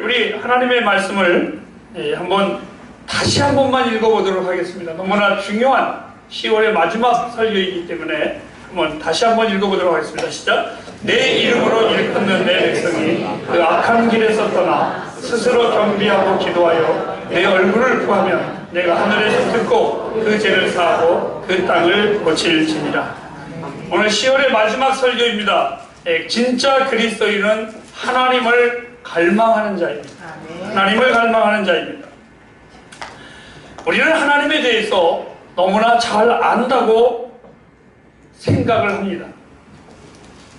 우리 하나님의 말씀을 다시 한 번만 읽어보도록 하겠습니다. 너무나 중요한 10월의 마지막 설교이기 때문에 다시 한 번 읽어보도록 하겠습니다. 시작. 내 이름으로 일컫는 내 백성이 그 악한 길에서 떠나 스스로 겸비하고 기도하여 내 얼굴을 구하면 내가 하늘에서 듣고 그 죄를 사하고 그 땅을 고칠지니라. 오늘 10월의 마지막 설교입니다. 진짜 그리스도인은 하나님을 갈망하는 자입니다. 하나님을 갈망하는 자입니다. 우리는 하나님에 대해서 너무나 잘 안다고 생각을 합니다.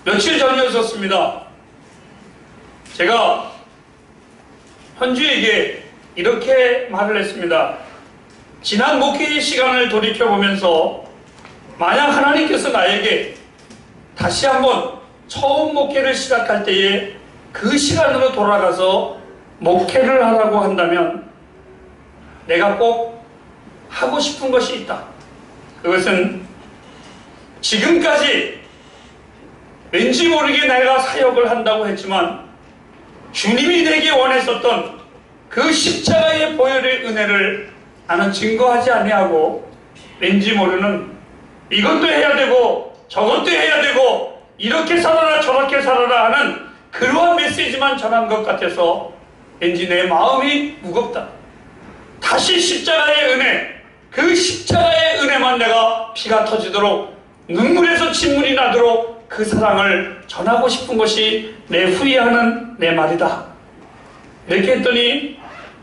며칠 전이었었습니다. 제가 현주에게 이렇게 말을 했습니다. 지난 목회의 시간을 돌이켜보면서 만약 하나님께서 나에게 다시 한번 처음 목회를 시작할 때에 그 시간으로 돌아가서 목회를 하라고 한다면 내가 꼭 하고 싶은 것이 있다. 그것은 지금까지 왠지 모르게 내가 사역을 한다고 했지만 주님이 내게 원했었던 그 십자가의 보혈의 은혜를 나는 증거하지 아니하고 왠지 모르는 이것도 해야 되고 저것도 해야 되고 이렇게 살아라 저렇게 살아라 하는 그러한 메시지만 전한 것 같아서 왠지 내 마음이 무겁다. 다시 십자가의 은혜, 그 십자가의 은혜만 내가 피가 터지도록 눈물에서 침물이 나도록 그 사랑을 전하고 싶은 것이 내 후회하는 내 말이다. 이렇게 했더니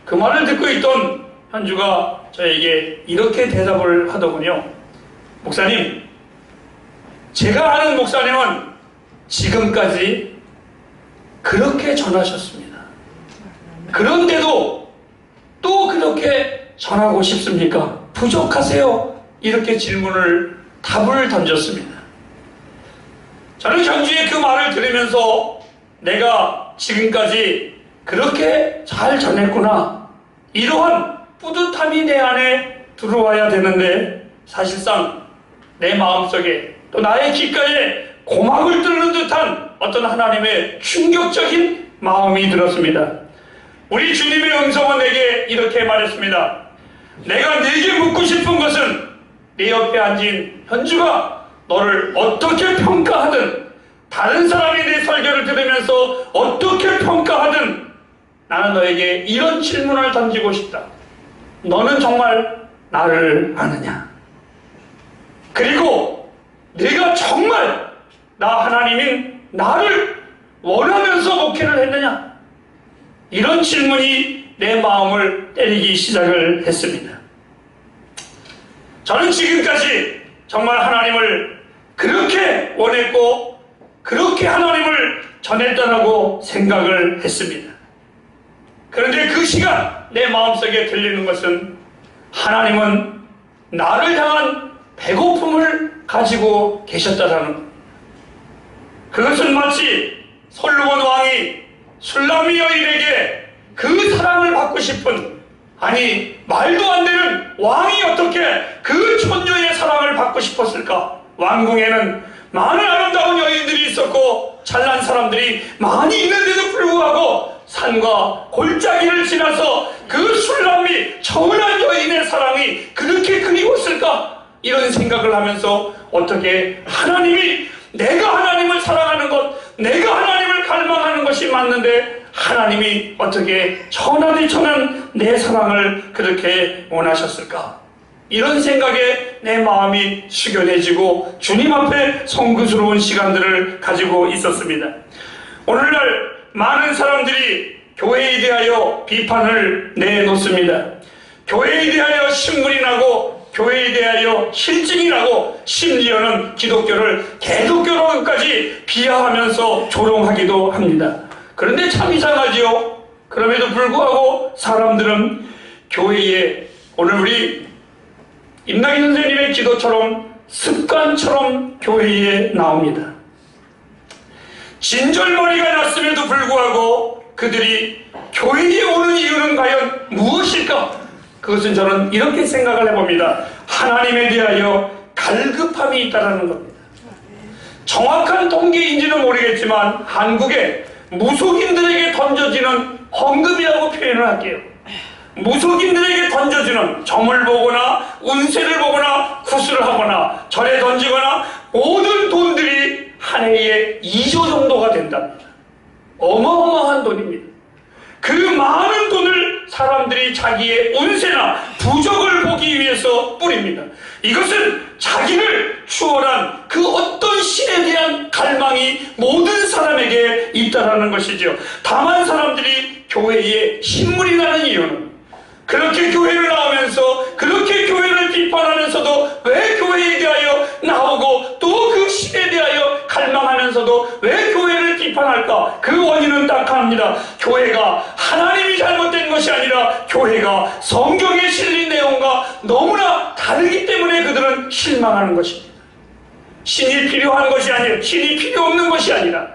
그 말을 듣고 있던 현주가 저에게 이렇게 대답을 하더군요. 목사님, 제가 아는 목사님은 지금까지 그렇게 전하셨습니다. 그런데도 또 그렇게 전하고 싶습니까? 부족하세요? 이렇게 답을 던졌습니다. 저는 현주의 그 말을 들으면서 내가 지금까지 그렇게 잘 전했구나, 이러한 뿌듯함이 내 안에 들어와야 되는데 사실상 내 마음속에 또 나의 귓가에 고막을 뚫는 듯한 어떤 하나님의 충격적인 마음이 들었습니다. 우리 주님의 음성은 내게 이렇게 말했습니다. 내가 네게 묻고 싶은 것은 내 옆에 앉은 현주가 너를 어떻게 평가하든, 다른 사람이 내 설교를 들으면서 어떻게 평가하든 나는 너에게 이런 질문을 던지고 싶다. 너는 정말 나를 아느냐? 그리고 네가 정말 나 하나님인 나를 원하면서 목회를 했느냐? 이런 질문이 내 마음을 때리기 시작을 했습니다. 저는 지금까지 정말 하나님을 그렇게 원했고 그렇게 하나님을 전했다라고 생각을 했습니다. 그런데 그 시간 내 마음속에 들리는 것은 하나님은 나를 향한 배고픔을 가지고 계셨다라는 것. 그것은 마치 솔로몬 왕이 술람미 여인에게 그 사랑을 받고 싶은, 아니 말도 안 되는 왕이 어떻게 그 처녀의 사랑을 받고 싶었을까? 왕궁에는 많은 아름다운 여인들이 있었고 잘난 사람들이 많이 있는데도 불구하고 산과 골짜기를 지나서 그 술람미 청은한 여인의 사랑이 그렇게 그리웠을까? 이런 생각을 하면서 어떻게 하나님이, 내가 하나님을 사랑하는 것, 내가 하나님을 갈망하는 것이 맞는데 하나님이 어떻게 천하디 천한 내 사랑을 그렇게 원하셨을까? 이런 생각에 내 마음이 숙연해지고 주님 앞에 송구스러운 시간들을 가지고 있었습니다. 오늘날 많은 사람들이 교회에 대하여 비판을 내놓습니다. 교회에 대하여 신문이 나고 교회에 대하여 실증이 나고 심지어는 기독교를 개독교로까지 비하하면서 조롱하기도 합니다. 그런데 참 이상하지요. 그럼에도 불구하고 사람들은 교회에, 오늘 우리 임나기 선생님의 기도처럼 습관처럼 교회에 나옵니다. 진절머리가 났음에도 불구하고 그들이 교회에 오는 이유는 과연 무엇일까? 그것은 저는 이렇게 생각을 해봅니다. 하나님에 대하여 갈급함이 있다는 겁니다. 정확한 통계인지는 모르겠지만 한국에 무속인들에게 던져지는 헌금이라고 표현을 할게요. 무속인들에게 던져주는 점을 보거나 운세를 보거나 구슬을 하거나 절에 던지거나 모든 돈들이 한 해에 2조 정도가 된답니다. 어마어마한 돈입니다. 그 많은 돈을 사람들이 자기의 운세나 부적을 보기 위해서 뿌립니다. 이것은 자기를 추월한 그 어떤 신에 대한 갈망이 모든 사람에게 있다라는 것이죠. 다만 사람들이 교회에 신물이 나는 이유는 그렇게 교회를 나오면서 그렇게 교회를 비판하면서도 왜 교회에 대하여 나오고 또 그 신에 대하여 갈망하면서도 왜 교회를 비판할까? 그 원인은 딱 하나입니다. 교회가 하나님이 잘못된 것이 아니라 교회가 성경에 실린 내용과 너무나 다르기 때문에 그들은 실망하는 것입니다. 신이 필요한 것이 아니라, 신이 필요 없는 것이 아니라,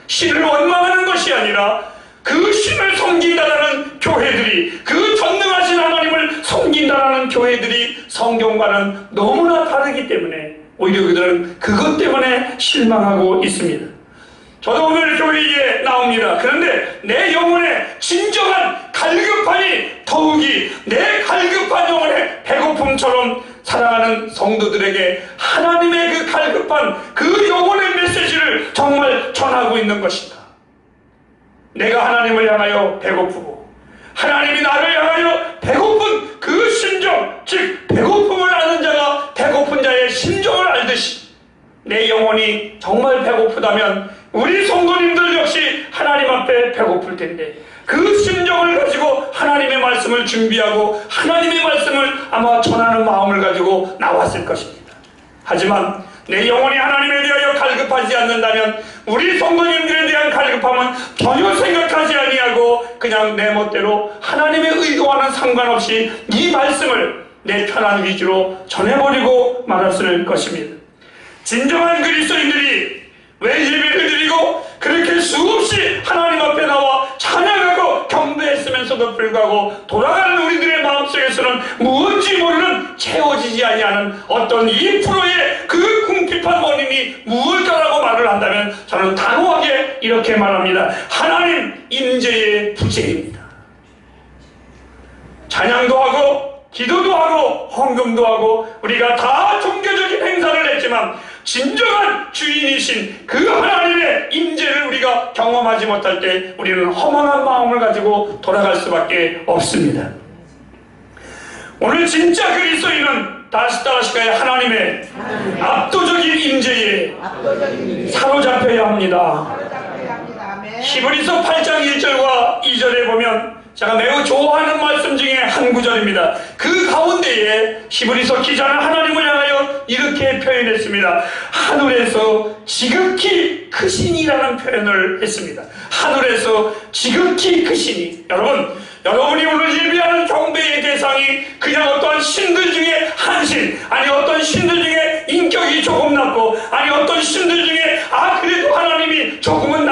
신을 원망하는 것이 아니라 그 신을 섬긴다라는 교회들이, 그 전능하신 하나님을 섬긴다라는 교회들이 성경과는 너무나 다르기 때문에 오히려 그들은 그것 때문에 실망하고 있습니다. 저도 오늘 교회에 나옵니다. 그런데 내 영혼의 진정한 갈급함이 더욱이 내 갈급한 영혼의 배고픔처럼 사랑하는 성도들에게 하나님의 그 갈급한 그 영혼의 메시지를 정말 전하고 있는 것이다. 내가 하나님을 향하여 배고프고 하나님이 나를 향하여 배고픈 그 심정, 즉 배고픔을 아는 자가 배고픈 자의 심정을 알듯이 내 영혼이 정말 배고프다면 우리 성도님들 역시 하나님 앞에 배고플 텐데 그 심정을 가지고 하나님의 말씀을 준비하고 하나님의 말씀을 아마 전하는 마음을 가지고 나왔을 것입니다. 하지만 내 영혼이 하나님에 대하여 갈급하지 않는다면 우리 성도님들에 대한 갈급함은 전혀 생각하지 아니하고 그냥 내 멋대로 하나님의 의도와는 상관없이 이 말씀을 내 편한 위주로 전해버리고 말았을 것입니다. 진정한 그리스도인들이 왜 예배를 드리고 그렇게 수없이 하나님 앞에 나와 찬양하고 경배했으면서도 불구하고 돌아가는 우리들의 마음속에서는 무언지 모르는 채워지지 아니하는 어떤 2%의 그 궁핍한 원인이 무엇일까라고 말을 한다면 저는 단호하게 이렇게 말합니다. 하나님 임재의 부재입니다. 찬양도 하고 기도도 하고 헌금도 하고 우리가 다 종교적인 행사를 했지만 진정한 주인이신 그 하나님의 임재를 우리가 경험하지 못할 때 우리는 허망한 마음을 가지고 돌아갈 수밖에 없습니다. 오늘 진짜 그리스도인은 다시다시가의 하나님의 압도적인 임재에 사로잡혀야 합니다. 히브리서 8장 1절과 2절에 보면 제가 매우 좋아하는 말씀 중에 한 구절입니다. 그 가운데에 히브리서 기자는 하나님을 향하여 이렇게 표현했습니다. 하늘에서 지극히 크시니라는 표현을 했습니다. 하늘에서 지극히 크시니. 여러분이 오늘 예배하는 경배의 대상이 그냥 어떤 신들 중에 한 신, 아니 어떤 신들 중에 인격이 조금 낮고, 아니 어떤 신들 중에 그래도 하나님이 조금은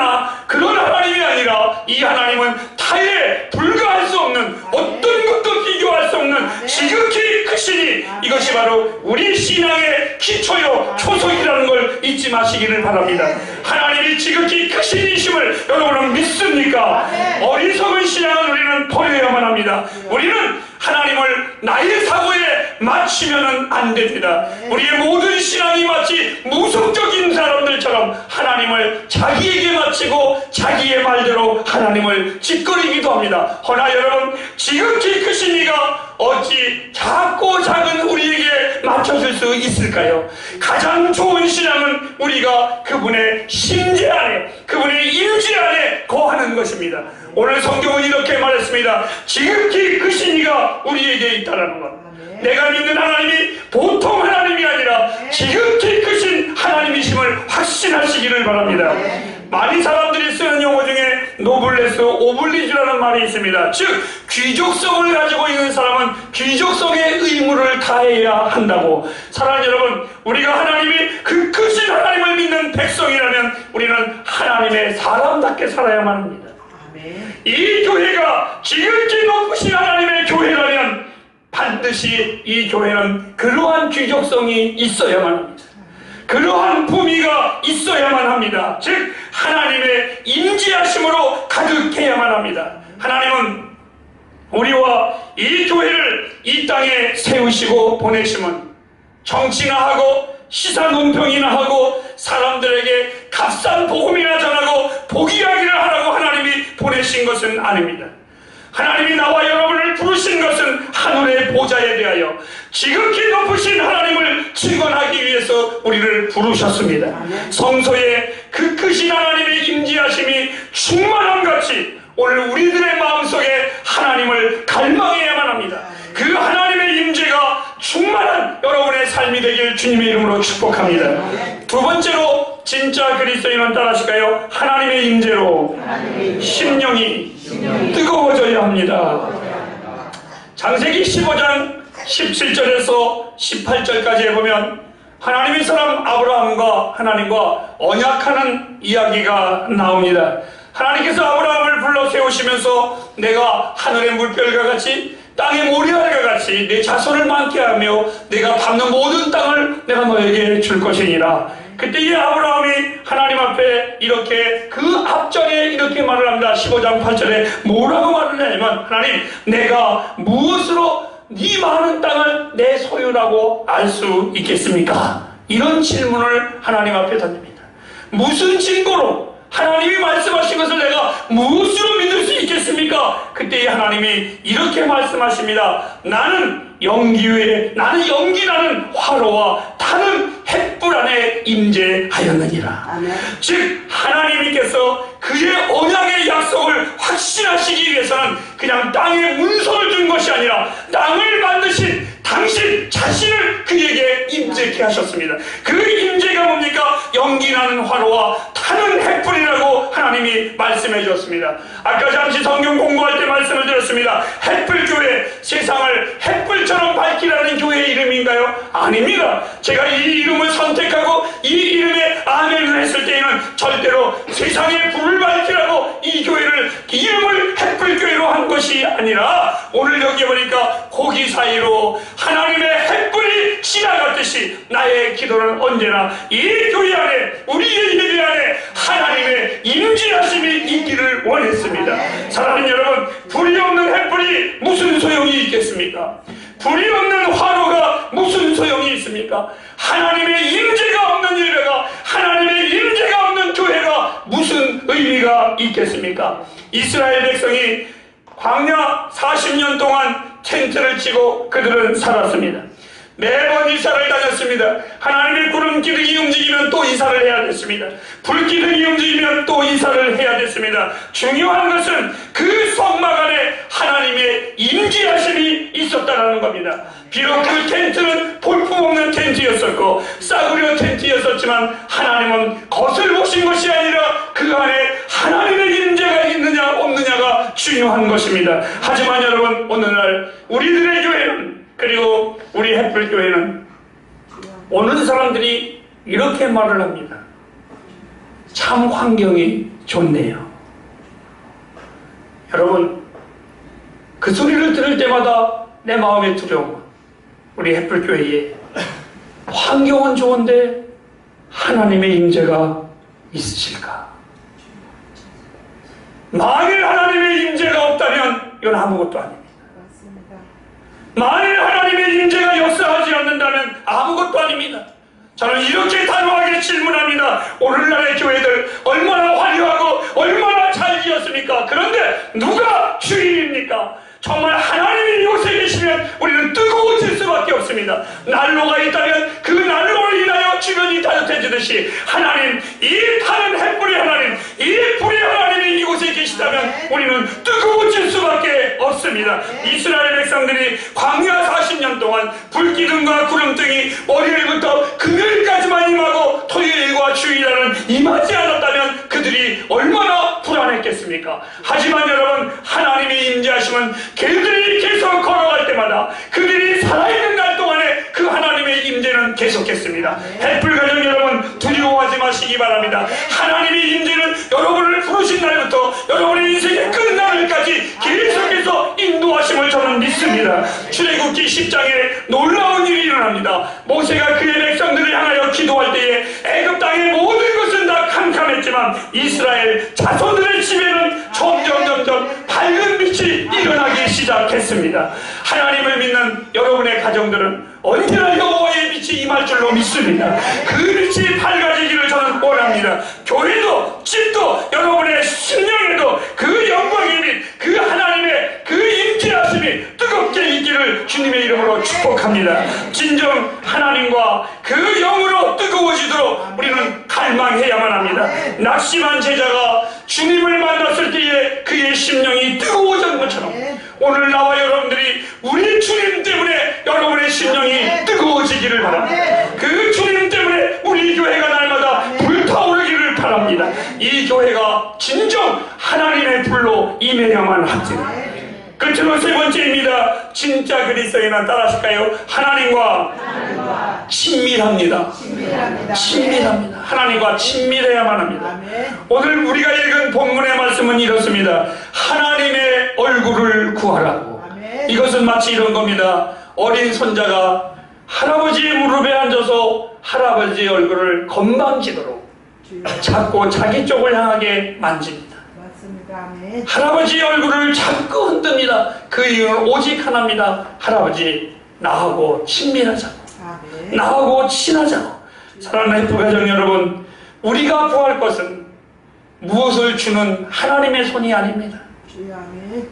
그런 하나님이 아니라 이 하나님은 타에 불과할 수 없는, 어떤 것도 비교할 수 없는 지극히 크시니, 이것이 바로 우리 신앙의 기초요 초석이라는 걸 잊지 마시기를 바랍니다. 하나님이 지극히 크신이심을 여러분은 믿습니까? 어리석은 신앙은 우리는 버려야만 합니다. 우리는 하나님을 나의 사고에 맞추면 안 됩니다. 우리의 모든 신앙이 마치 무속적인 사람들처럼 하나님을 자기에게 맞추고 자기의 말대로 하나님을 짓거리기도 합니다. 허나 여러분, 지극히 크신 이가 어찌 작고 작은 우리에게 맞춰줄 수 있을까요? 가장 좋은 신앙은 우리가 그분의 심재 안에, 그분의 임재 안에 거하는 것입니다. 오늘 성경은 이렇게 말했습니다. 지극히 크신 이가 우리에게 있다라는 것. 내가 믿는 하나님이 보통 하나님이 아니라 지극히 크신 하나님이심을 확신하시기를 바랍니다. 많은 사람들이 쓰는 용어 중에 노블레스 오블리주라는 말이 있습니다. 즉 귀족성을 가지고 있는 사람은 귀족성의 의무를 다해야 한다고. 사랑하는 여러분, 우리가 하나님이 그 크신 하나님을 믿는 백성이라면 우리는 하나님의 사람답게 살아야만 합니다. 이 교회가 지극히 높으신 하나님의 교회라면 반드시 이 교회는 그러한 귀족성이 있어야만 합니다. 그러한 품위가 있어야만 합니다. 즉 하나님의 임재하심으로 가득해야만 합니다. 하나님은 우리와 이 교회를 이 땅에 세우시고 보내시면 정치나 하고 시사 논평이나 하고 사람들에게 값싼 복음이나 전하고 복이야기를 하라고 하나님이 보내신 것은 아닙니다. 하나님이 나와 여러분을 부르신 것은 하늘의 보좌에 대하여 지극히 높으신 하나님을 증언하기 위해서 우리를 부르셨습니다. 성소에 그 크신 하나님의 임재하심이 충만함 같이 오늘 우리들의 마음속에 하나님을 갈망해야만 합니다. 그 하나님의 임재가 충만한 여러분의 삶이 되길 주님의 이름으로 축복합니다. 두 번째로 진짜 그리스도인은 따라하실까요? 하나님의 임재로 심령이 뜨거워져야 합니다. 창세기 15장 17절에서 18절까지에 보면 하나님의 사람 아브라함과 하나님과 언약하는 이야기가 나옵니다. 하나님께서 아브라함을 불러 세우시면서 내가 하늘의 물결과 같이 땅의 모래알과 같이 내 자손을 많게 하며 내가 밟는 모든 땅을 내가 너에게 줄 것이니라. 그때 이 아브라함이 하나님 앞에 이렇게 그 앞전에 이렇게 말을 합니다. 15장 8절에 뭐라고 말을 하냐면 하나님 내가 무엇으로 네 많은 땅을 내 소유라고 알 수 있겠습니까? 이런 질문을 하나님 앞에 던집니다. 무슨 증거로 하나님이 말씀하신 것을 내가 무엇으로 믿을 수 있겠습니까? 그때 하나님이 이렇게 말씀하십니다. 나는 연기나는 화로와 타는 햇불 안에 임재하였느니라. 아멘. 즉 하나님께서 그의 언약의 약속을 확신하시기 위해서는 그냥 땅에 문서를 준 것이 아니라 땅을 만드신 당신 자신을 그에게 임재케 하셨습니다. 그 임재가 뭡니까? 연기나는 화로와 타는 햇불이라고 하나님이 말씀해 주었습니다. 아까 잠시 성경 공부할 때 말씀을 드렸습니다. 햇불교회, 세상을 햇불처럼 밝히라는 교회의 이름인가요? 아닙니다. 제가 이 이름을 선택하고 이 이름에 아멘을 했을 때에는 절대로 세상에 불을 밝히라고 이 교회를 이름을 햇불교회로 한 것이 아니라 오늘 여기 보니까 고기 사이로 하나님의 햇불이 지나갔듯이 나의 기도는 언제나 이 교회 안에 우리의 예배 안에 하나님의 임재하심이 있기를 원했습니다. 사랑하는 여러분, 불이 없는 햇불이 무슨 소용이 있겠습니까? 불이 없는 화로가 무슨 소용이 있습니까? 하나님의 임재가 없는 예배가, 하나님의 임재가 없는 교회가 무슨 의미가 있겠습니까? 이스라엘 백성이 광야 40년 동안 텐트를 치고 그들은 살았습니다. 매번 이사를 다녔습니다. 하나님의 구름 기둥이 움직이면 또 이사를 해야 됐습니다. 불 기둥이 움직이면 또 이사를 해야 됐습니다. 중요한 것은 그 성막 안에 하나님의 임재하심이 있었다는 겁니다. 비록 그 텐트는 볼품없는 텐트였었고 싸구려 텐트였었지만 하나님은 겉을 보신 것이 아니라 그 안에 하나님의 임재가 있느냐 없느냐가 중요한 것입니다. 하지만 여러분, 오늘날 우리들의 교회는, 그리고 우리 햇불교회는 오는 사람들이 이렇게 말을 합니다. 참 환경이 좋네요. 여러분, 그 소리를 들을 때마다 내 마음에 두려움. 우리 햇불교회에 환경은 좋은데 하나님의 임재가 있으실까? 만일 하나님의 임재가 없다면 이건 아무것도 아닙니다. 만일 하나님의 임재가 역사하지 않는다면 아무것도 아닙니다. 저는 이렇게 단호하게 질문합니다. 오늘날의 교회들 얼마나 화려하고 얼마나 잘 지었습니까? 그런데 누가 주인입니까? 정말 하나님이 이곳에 계시면 우리는 뜨거워질 수밖에 없습니다. 난로가 있다면 그 난로를 인하여 주변이 따뜻해지듯이 하나님, 이 타는 햇불이 하나님, 이 불이 하나님이 이곳에 계시다면 우리는 뜨거워질 수밖에 없습니다. 이스라엘 백성들이 광야 40년 동안 불기둥과 구름등이 월요일부터 금요일까지만 임하고 토요일과 주일날은 임하지 않았다면 그들이 얼마나 불안했겠습니까? 하지만 여러분, 하나님의 임재하심은 그들이 계속 걸어갈 때마다, 그들이 살아있는 날 동안에 그 하나님의 임재는 계속했습니다. 햇불 가정 여러분, 두려워하지 마시기 바랍니다. 하나님의 임재는 여러분을 부르신 날부터 여러분의 인생의 끝날까지 계속해서 인도하심을 저는 믿습니다. 출애굽기 10장에 놀라운 일이 일어납니다. 모세가 그의 백성들을 향하여 기도할 때에 애굽 땅의 모든 것은 다 캄캄했지만 이스라엘 자손들의 집에는 점점 밝은 시작했습니다. 하나님을 믿는 여러분의 가정들은 언제나 여호와의 빛이 임할 줄로 믿습니다. 그 빛이 밝아지기를 저는 원합니다. 교회도 집도 여러분의 심령에도 그 영광의 빛, 그 하나님의 그 임재하심이 뜨겁게 있기를 주님의 이름으로 축복합니다. 진정 하나님과 그 영으로 뜨거워지도록 우리는 갈망해야만 합니다. 낙심한 제자가 주님을 만났을 때에 그의 심령이 뜨거워진 것처럼 오늘 나와 여러분들이 우리 주님 때문에 여러분의 심령이 뜨거워지기를 바랍니다. 그 주님 때문에 우리 교회가 날마다 불타오르기를 바랍니다. 이 교회가 진정 하나님의 불로 임해야만 합니다. 끝으로 세 번째입니다. 진짜 그리스도인은 따라하실까요? 하나님과 친밀합니다. 친밀합니다. 하나님과 친밀해야만 합니다. 오늘 우리가 읽은 본문의 말씀은 이렇습니다. 하나님의 얼굴을 구하라고. 이것은 마치 이런 겁니다. 어린 손자가 할아버지의 무릎에 앉아서 할아버지의 얼굴을 건방지도록 자꾸 자기 쪽을 향하게 만집니다. 할아버지의 얼굴을 자꾸 흔듭니다. 그 이유는 오직 하나입니다. 할아버지, 나하고 친밀하자고, 나하고 친하자고. 사랑하는 해프가정 여러분, 우리가 구할 것은 무엇을 주는 하나님의 손이 아닙니다.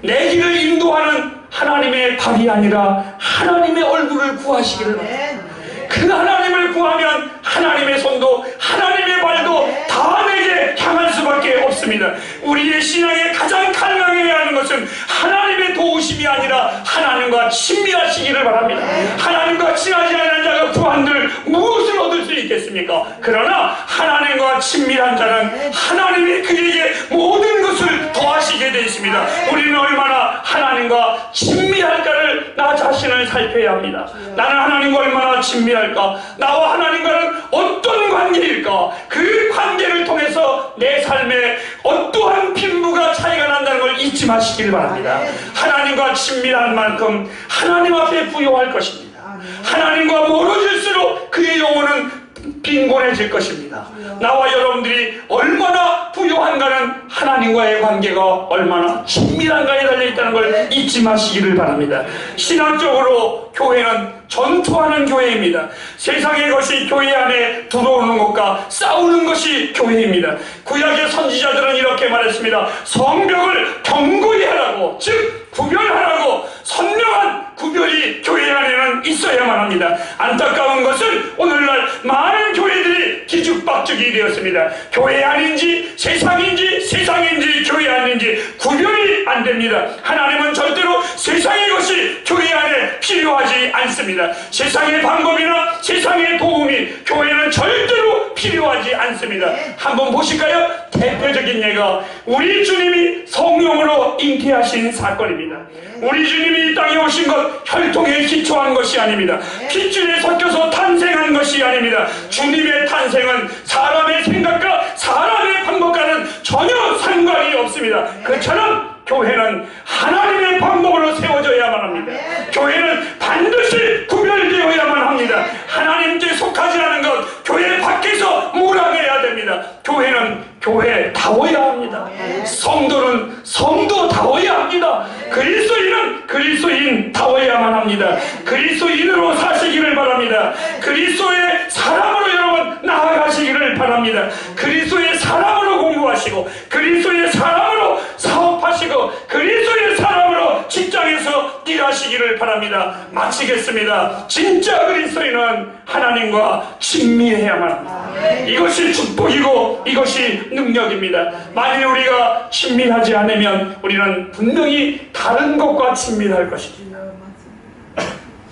내 길을 인도하는 하나님의 발이 아니라 하나님의 얼굴을 구하시기를 바랍니다. 그 하나님을 구하면 하나님의 손도 하나님의 발도 다 내게 향할 수밖에 없습니다. 우리의 신앙에 가장 갈망해야 하는 것은 하나님의 도우심이 아니라 하나님과 친밀하시기를 바랍니다. 하나님과 친하지 않은 자가 구한들 무엇을 얻을 수 있겠습니까? 그러나 하나님과 친밀한 자는 하나님이 그에게 모든 것을 더하시게 되어 있습니다. 우리는 얼마나 하나님과 친밀할까를 나 자신을 살펴야 합니다. 나는 하나님과 얼마나 친밀할까? 나와 하나님과는 어떤 관계일까? 그 관계를 통해서 내 삶에 어떠한 빈부가 차이가 난다는 걸 잊지 마시길 바랍니다. 하나님과 친밀한 만큼 하나님 앞에 부요할 것입니다. 하나님과 멀어질수록 그의 영혼은 빈곤해질 것입니다. 나와 여러분들이 얼마나 부요한가는 하나님과의 관계가 얼마나 친밀한가에 달려있다는 걸 잊지 마시기를 바랍니다. 신학적으로 교회는 전투하는 교회입니다. 세상의 것이 교회 안에 들어오는 것과 싸우는 것이 교회입니다. 구약의 선지자들은 이렇게 말했습니다. 성벽을 견고히 하라고, 즉 구별하라고. 선명한 구별이 교회 안에는 있어야만 합니다. 안타까운 것은 오늘날 많은 교회들이 기죽박죽이 되었습니다. 교회 아닌지 세상인지 세상인지 교회 아닌지 구별이 안 됩니다. 하나님은 절대로 세상의 것이 교회 안에 필요하지 않습니다. 세상의 방법이나 세상의 도움이 교회는 절대로 필요하지 않습니다. 한번 보실까요? 대표적인 예가 우리 주님이 성령으로 잉태하신 사건입니다. 우리 주님이 이 땅에 오신 것 혈통에 기초한 것이 아닙니다. 핏줄에 섞여서 탄생한 것이 아닙니다. 주님의 탄생은 사람의 생각과 사람의 방법과는 전혀 상관이 없습니다. 그처럼 교회는 하나님의 방법으로 세워져야만 합니다. 교회는 반드시 구별되어야만 합니다. 하나님께 속하지 않은 것 교회 밖에서 몰아내야 됩니다. 교회는 교회다워야 합니다. 성도는 성도다워야 합니다. 그리스도인은 그리스도인다워야만 합니다. 그리스도인으로 사시기를 바랍니다. 그리스도의 사람으로 여러분 나아가시기를 바랍니다. 그리스도의 사람으로 공부하시고 그리스도의 사람으로 사업하시고 그리스도의 사람으로 직장에서 일하시기를 바랍니다. 마치겠습니다. 진짜 그리스도인은 하나님과 친밀해야만 합니다. 이것이 축복이고 이것이 능력입니다. 만일 우리가 친밀하지 않으면 우리는 분명히 다른 것과 친밀할 것입니다.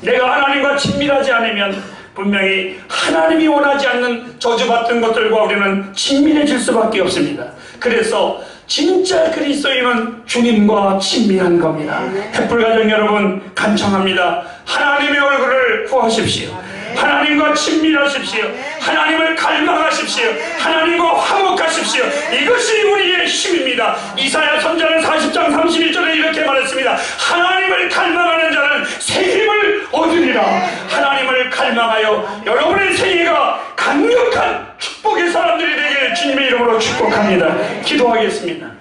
내가 하나님과 친밀하지 않으면 분명히 하나님이 원하지 않는 저주받은 것들과 우리는 친밀해질 수밖에 없습니다. 그래서 진짜 그리스도인은 주님과 친밀한 겁니다. 햇불가정 여러분 간청합니다. 하나님의 얼굴을 구하십시오. 하나님과 친밀하십시오. 하나님을 갈망하십시오. 하나님과 화목하십시오. 이것이 우리의 힘입니다. 이사야 선지자는 40장 31절에 이렇게 말했습니다. 하나님을 갈망하는 자는 새 힘을 얻으리라. 하나님을 갈망하여 여러분의 생애가 강력한 축복의 사람들이 되기를 주님의 이름으로 축복합니다. 기도하겠습니다.